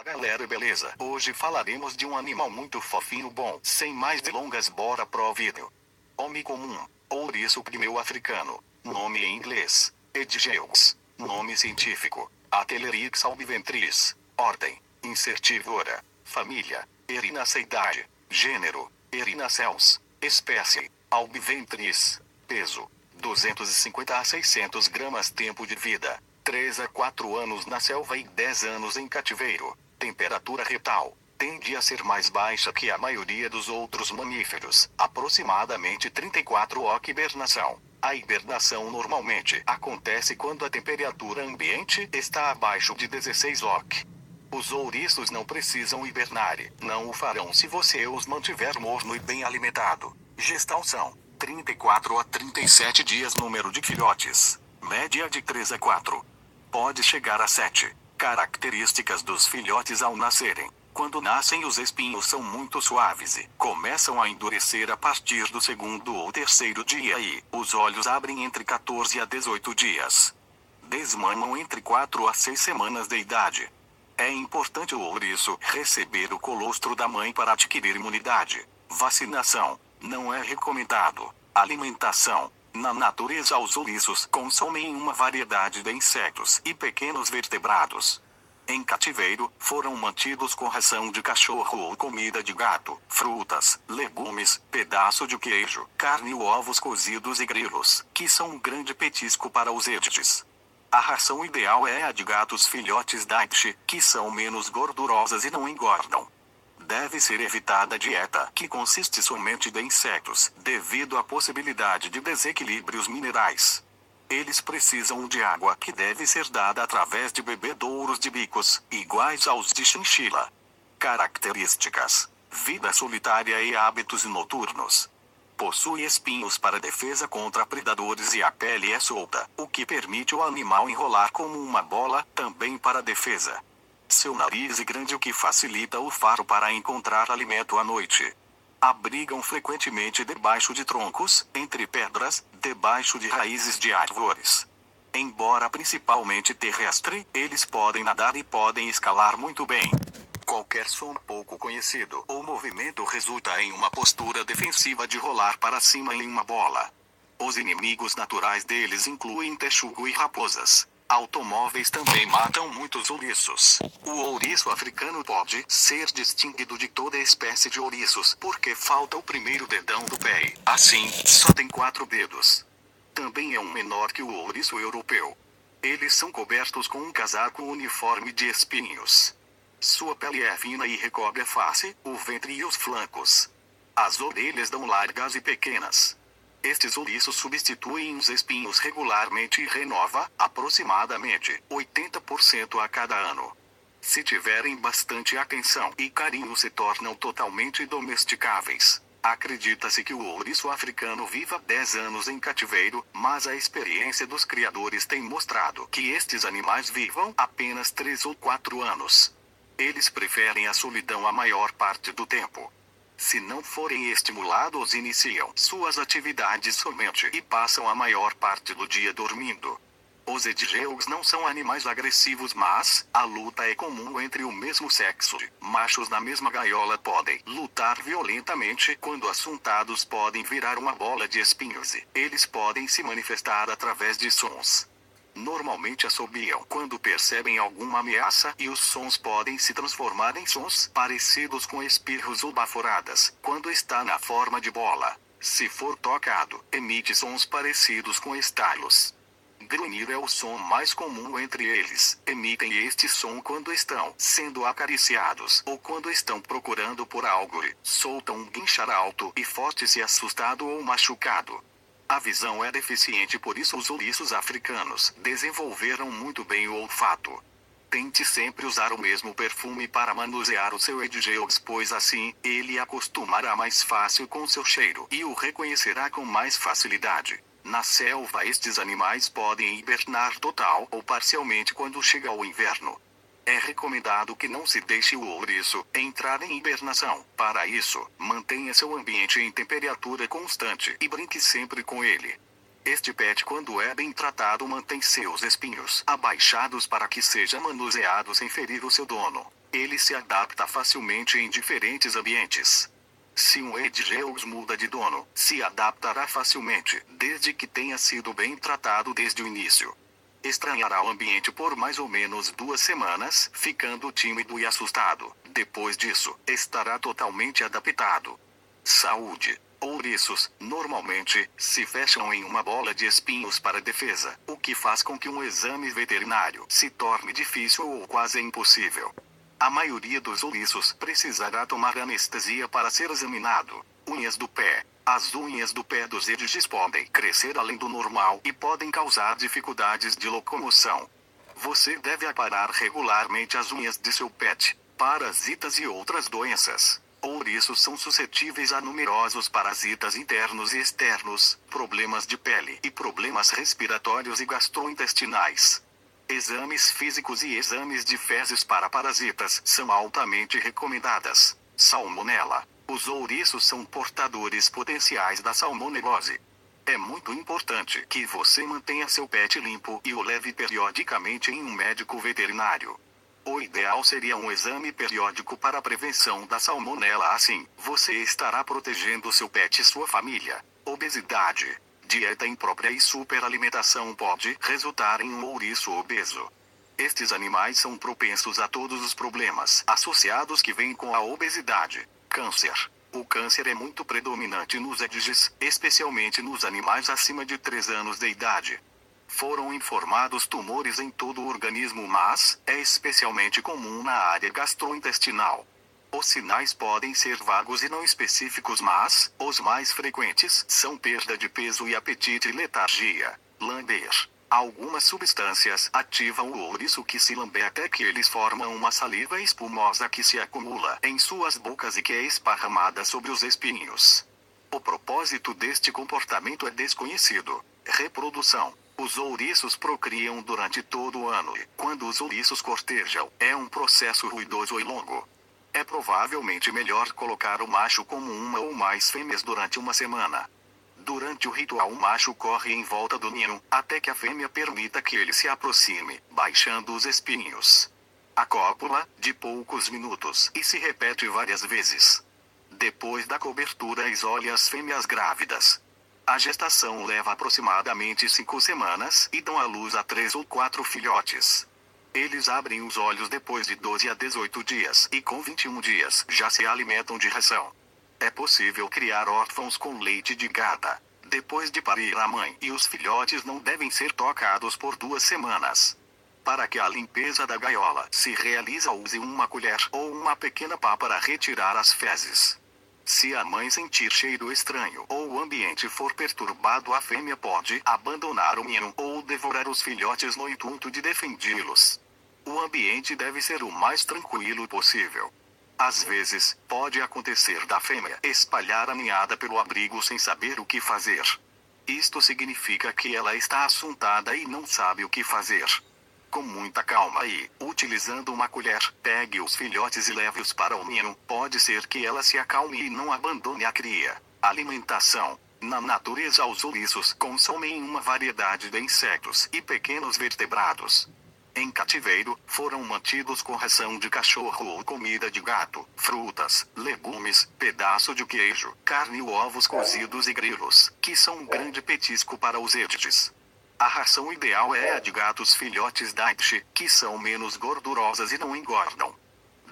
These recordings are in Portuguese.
Galera, beleza? Hoje falaremos de um animal muito fofinho bom. Sem mais delongas, bora pro vídeo. Homem comum, ouriço pigmeu africano. Nome em inglês, Aegigeus. Nome científico, Atelerix albiventris. Ordem, incertívora. Família, Erinaceidae. Gênero, Erinacels. Espécie, albiventris. Peso, 250 a 600 gramas. Tempo de vida, 3 a 4 anos na selva e 10 anos em cativeiro. Temperatura retal tende a ser mais baixa que a maioria dos outros mamíferos, aproximadamente 34 oC. Hibernação. A hibernação normalmente acontece quando a temperatura ambiente está abaixo de 16 oC. Os ouriços não precisam hibernar, não o farão se você os mantiver morno e bem alimentado. Gestação: 34 a 37 dias. Número de filhotes: média de 3 a 4. Pode chegar a 7. Características dos filhotes ao nascerem: quando nascem, os espinhos são muito suaves e começam a endurecer a partir do segundo ou terceiro dia, e os olhos abrem entre 14 a 18 dias. Desmamam entre 4 a 6 semanas de idade. É importante o ouriço receber o colostro da mãe para adquirir imunidade. Vacinação não é recomendado. Alimentação: na natureza, os ouriços consomem uma variedade de insetos e pequenos vertebrados. Em cativeiro, foram mantidos com ração de cachorro ou comida de gato, frutas, legumes, pedaço de queijo, carne ou ovos cozidos e grilos, que são um grande petisco para os etes. A ração ideal é a de gatos filhotes Daiche, que são menos gordurosas e não engordam. Deve ser evitada a dieta que consiste somente de insetos, devido à possibilidade de desequilíbrios minerais. Eles precisam de água, que deve ser dada através de bebedouros de bicos, iguais aos de chinchila. Características: vida solitária e hábitos noturnos. Possui espinhos para defesa contra predadores e a pele é solta, o que permite o animal enrolar como uma bola, também para defesa. Seu nariz é grande, o que facilita o faro para encontrar alimento à noite. Abrigam frequentemente debaixo de troncos, entre pedras, debaixo de raízes de árvores. Embora principalmente terrestre, eles podem nadar e podem escalar muito bem. Qualquer som pouco conhecido ou movimento resulta em uma postura defensiva de rolar para cima em uma bola. Os inimigos naturais deles incluem texugo e raposas. Automóveis também matam muitos ouriços. O ouriço africano pode ser distinguido de toda espécie de ouriços porque falta o primeiro dedão do pé. Assim, só tem 4 dedos. Também é um menor que o ouriço europeu. Eles são cobertos com um casaco uniforme de espinhos. Sua pele é fina e recobre a face, o ventre e os flancos. As orelhas são largas e pequenas. Estes ouriços substituem os espinhos regularmente e renova, aproximadamente, 80% a cada ano. Se tiverem bastante atenção e carinho, se tornam totalmente domesticáveis. Acredita-se que o ouriço africano viva 10 anos em cativeiro, mas a experiência dos criadores tem mostrado que estes animais vivam apenas 3 ou 4 anos. Eles preferem a solidão a maior parte do tempo. Se não forem estimulados, iniciam suas atividades somente e passam a maior parte do dia dormindo. Os Aegigeus não são animais agressivos, mas a luta é comum entre o mesmo sexo. Machos na mesma gaiola podem lutar violentamente. Quando assuntados, podem virar uma bola de espinhos e eles podem se manifestar através de sons. Normalmente assobiam quando percebem alguma ameaça, e os sons podem se transformar em sons parecidos com espirros ou baforadas, quando está na forma de bola. Se for tocado, emite sons parecidos com estalos. Grunhir é o som mais comum entre eles. Emitem este som quando estão sendo acariciados ou quando estão procurando por algo e soltam um guinchar alto e forte se assustado ou machucado. A visão é deficiente, por isso os ouriços africanos desenvolveram muito bem o olfato. Tente sempre usar o mesmo perfume para manusear o seu Aegigeus, pois assim, ele acostumará mais fácil com seu cheiro e o reconhecerá com mais facilidade. Na selva, estes animais podem hibernar total ou parcialmente quando chega o inverno. É recomendado que não se deixe o ouriço entrar em hibernação. Para isso, mantenha seu ambiente em temperatura constante e brinque sempre com ele. Este pet, quando é bem tratado, mantém seus espinhos abaixados para que seja manuseado sem ferir o seu dono. Ele se adapta facilmente em diferentes ambientes. Se um Edgeus muda de dono, se adaptará facilmente, desde que tenha sido bem tratado desde o início. Estranhará o ambiente por mais ou menos 2 semanas, ficando tímido e assustado. Depois disso, estará totalmente adaptado. Saúde. Ouriços, normalmente, se fecham em uma bola de espinhos para defesa, o que faz com que um exame veterinário se torne difícil ou quase impossível. A maioria dos ouriços precisará tomar anestesia para ser examinado. Unhas do pé. As unhas do pé dos Edges podem crescer além do normal e podem causar dificuldades de locomoção. Você deve aparar regularmente as unhas de seu pet, parasitas e outras doenças. Ouriços são suscetíveis a numerosos parasitas internos e externos, problemas de pele e problemas respiratórios e gastrointestinais. Exames físicos e exames de fezes para parasitas são altamente recomendadas. Salmonela. Os ouriços são portadores potenciais da salmonelose. É muito importante que você mantenha seu pet limpo e o leve periodicamente em um médico veterinário. O ideal seria um exame periódico para a prevenção da salmonela, assim, você estará protegendo seu pet e sua família. Obesidade. Dieta imprópria e superalimentação pode resultar em um ouriço obeso. Estes animais são propensos a todos os problemas associados que vêm com a obesidade. Câncer. O câncer é muito predominante nos Edges, especialmente nos animais acima de 3 anos de idade. Foram informados tumores em todo o organismo, mas é especialmente comum na área gastrointestinal. Os sinais podem ser vagos e não específicos, mas os mais frequentes são perda de peso e apetite e letargia. Lamber. Algumas substâncias ativam o ouriço que se lambe até que eles formam uma saliva espumosa que se acumula em suas bocas e que é esparramada sobre os espinhos. O propósito deste comportamento é desconhecido. Reprodução. Os ouriços procriam durante todo o ano e, quando os ouriços cortejam, é um processo ruidoso e longo. É provavelmente melhor colocar o macho como uma ou mais fêmeas durante uma semana. Durante o ritual, o macho corre em volta do ninho, até que a fêmea permita que ele se aproxime, baixando os espinhos. A cópula, de poucos minutos, e se repete várias vezes. Depois da cobertura, isole as fêmeas grávidas. A gestação leva aproximadamente 5 semanas e dão à luz a 3 ou 4 filhotes. Eles abrem os olhos depois de 12 a 18 dias e com 21 dias já se alimentam de ração. É possível criar órfãos com leite de gata. Depois de parir a mãe e os filhotes não devem ser tocados por 2 semanas. Para que a limpeza da gaiola se realize, use uma colher ou uma pequena pá para retirar as fezes. Se a mãe sentir cheiro estranho ou o ambiente for perturbado, a fêmea pode abandonar o ninho ou devorar os filhotes no intuito de defendê-los. O ambiente deve ser o mais tranquilo possível. Às vezes, pode acontecer da fêmea espalhar a ninhada pelo abrigo sem saber o que fazer. Isto significa que ela está assustada e não sabe o que fazer. Com muita calma e, utilizando uma colher, pegue os filhotes e leve-os para o ninho. Pode ser que ela se acalme e não abandone a cria. Alimentação. Na natureza, os ouriços consomem uma variedade de insetos e pequenos vertebrados. Em cativeiro, foram mantidos com ração de cachorro ou comida de gato, frutas, legumes, pedaço de queijo, carne ou ovos cozidos e grilos, que são um grande petisco para os Edges. A ração ideal é a de gatos filhotes da Edge, que são menos gordurosas e não engordam.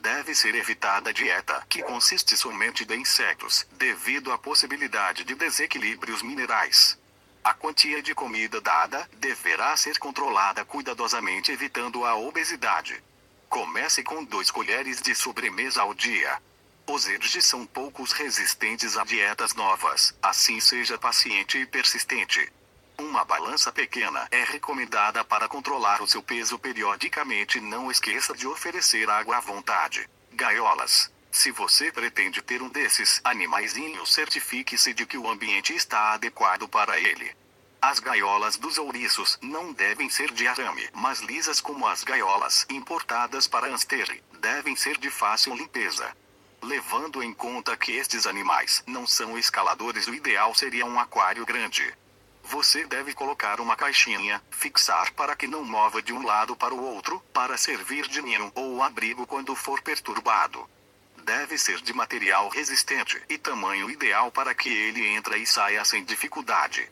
Deve ser evitada a dieta que consiste somente de insetos, devido à possibilidade de desequilíbrios minerais. A quantia de comida dada deverá ser controlada cuidadosamente, evitando a obesidade. Comece com 2 colheres de sobremesa ao dia. Os Edges são poucos resistentes a dietas novas, assim seja paciente e persistente. Uma balança pequena é recomendada para controlar o seu peso periodicamente. Não esqueça de oferecer água à vontade. Gaiolas. Se você pretende ter um desses animaizinhos, certifique-se de que o ambiente está adequado para ele. As gaiolas dos ouriços não devem ser de arame, mas lisas como as gaiolas importadas para Anstere. Devem ser de fácil limpeza. Levando em conta que estes animais não são escaladores, o ideal seria um aquário grande. Você deve colocar uma caixinha, fixar para que não mova de um lado para o outro, para servir de ninho ou abrigo quando for perturbado. Deve ser de material resistente e tamanho ideal para que ele entre e saia sem dificuldade.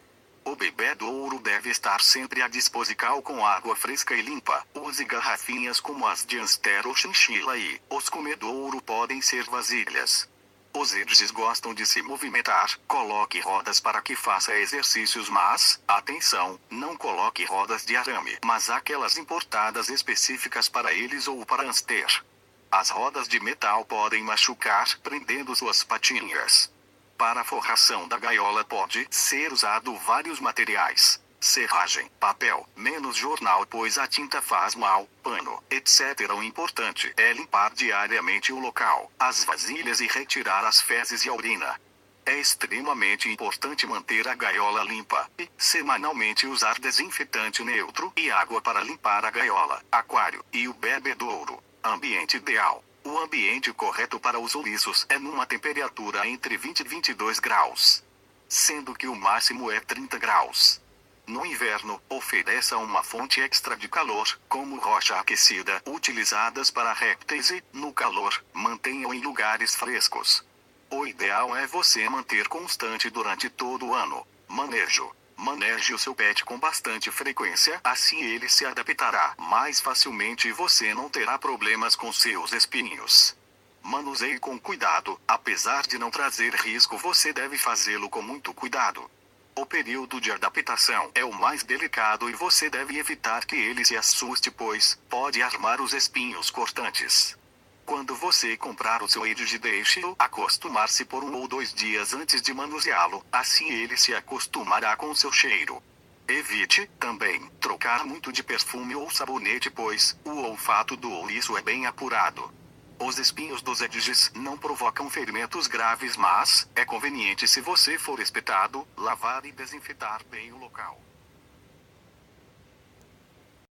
O bebedouro deve estar sempre à disposição com água fresca e limpa. Use garrafinhas como as de Anster ou Chinchila e os comedouro podem ser vasilhas. Os edges gostam de se movimentar. Coloque rodas para que faça exercícios, mas, atenção, não coloque rodas de arame, mas aquelas importadas específicas para eles ou para Anster. As rodas de metal podem machucar, prendendo suas patinhas. Para a forração da gaiola pode ser usado vários materiais. Serragem, papel, menos jornal pois a tinta faz mal, pano, etc. O importante é limpar diariamente o local, as vasilhas e retirar as fezes e a urina. É extremamente importante manter a gaiola limpa e, semanalmente, usar desinfetante neutro e água para limpar a gaiola, aquário e o bebedouro. Ambiente ideal. O ambiente correto para os ouriços é numa temperatura entre 20 e 22 graus. Sendo que o máximo é 30 graus. No inverno, ofereça uma fonte extra de calor, como rocha aquecida, utilizadas para répteis e, no calor, mantenha-o em lugares frescos. O ideal é você manter constante durante todo o ano. Manejo. Maneje o seu pet com bastante frequência, assim ele se adaptará mais facilmente e você não terá problemas com seus espinhos. Manuseie com cuidado, apesar de não trazer risco, você deve fazê-lo com muito cuidado. O período de adaptação é o mais delicado e você deve evitar que ele se assuste, pois pode armar os espinhos cortantes. Quando você comprar o seu Edge, deixe-o acostumar-se por 1 ou 2 dias antes de manuseá-lo, assim ele se acostumará com seu cheiro. Evite, também, trocar muito de perfume ou sabonete, pois o olfato do ouriço é bem apurado. Os espinhos dos Edges não provocam ferimentos graves, mas é conveniente, se você for espetado, lavar e desinfetar bem o local.